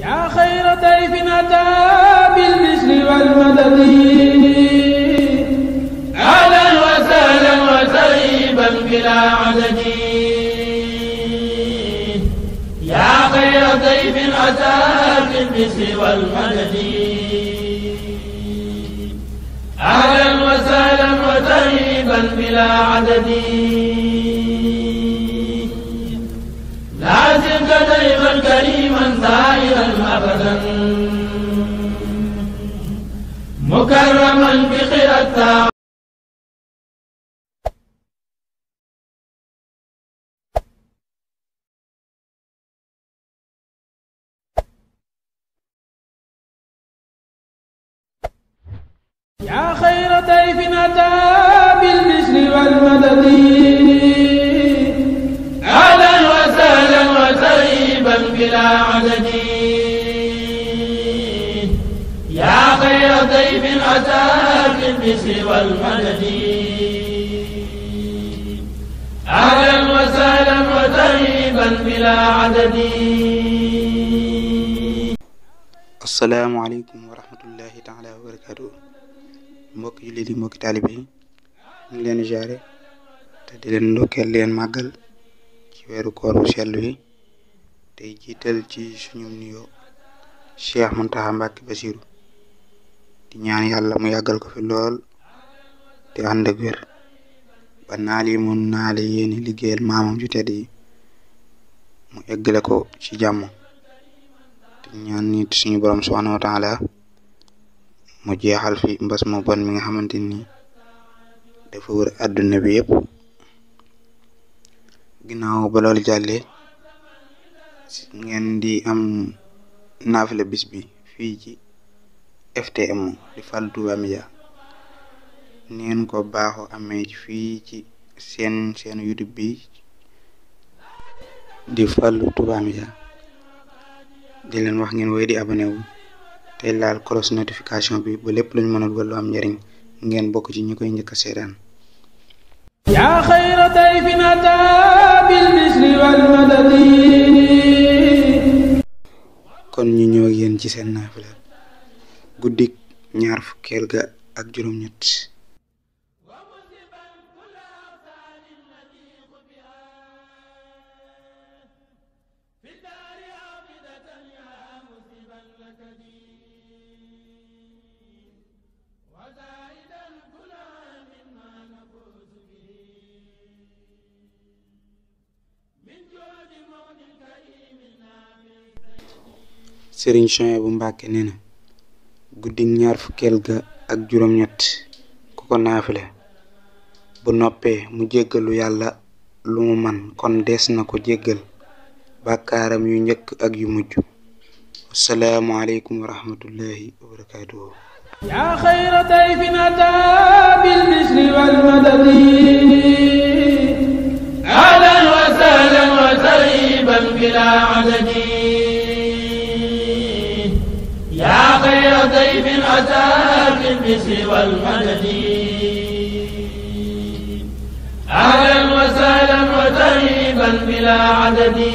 yaa xayra dayfin ataa bil bishri wal madadi ahlan wa sahlan wa tarhiban bilaa adadi yaa xayra dayfin ataa bil bishri wal madadi ahlan wa sahlan wa tarhiban bilaa adadi لازمك دائما كريما زاهرا ابدا مكرما بخير التاع يا خير ضيف اتى بالبشر والمدد أهلا وسهلا وترحيبا بلا عدد يا خير ضيف أتى بالبشر والمدد أهلا وسهلا وترحيبا بلا عدد. assalaamu aleykum wa rahmatullahi taala wa barakaatuh. mbokk jullit yi mbokki taalibe yi ñu ngi leen jaare te di leen ndokkeel leen màggal weeru koor bu sell wi tey jiital ci suñu nuyoo Cheikh Mountakha Mbacké Bassirou di ñaan yàlla mu yàggal ko fi lool te ànd ak wér ba naal yi mun naale yéeni liggéeyal maamam ju tedd yi mu eggale ko ci jàmm te ñaan nit suñu borom subhanahu wa taala mu jeexal fi mbas mu bon mi nga xamante ni dafa wër àdduna bi yépp. ginnaaw ba loolu jàllee ngeen di am naafila bis bi fii ci FTM di Fallou Touba Média neen ko baaxoo amee fii ci seen YouTube bi di Fallou Touba Média di leen wax ngeen woy di abonné wu tey laal cloche notification bi ba lépp luñ mën a dugal lu am njariñ ngeen bokk ci ñi koy njëkk a seetaan. yaa xayra dayfin ataa bil bishri wal madadi. kon ñu ñëw ak yéen ci seen naafila guddik ñaar fukkeel ga ak juróom-ñett. Sëriñ Souhaïbou Mbacké nee na guddi ñaar fukkeel ga ak juróom-ñett ku ko naafile bu noppee mu jéggalu yàlla lu mu man kon des na ko jéggal bàkkaaram yu njëkk ak yu mujj. assalaamu aleykum wa rahmatullahi wa barakaatuhu. yaa xayra dayfin ataa bil bishri wal madadi ahlan wa sahlan wa tarhiban bilaa adadi yaa xayra dayfin ataa bil bishri wal madadi ahlan wa sahlan wa tarhiban bilaa adadi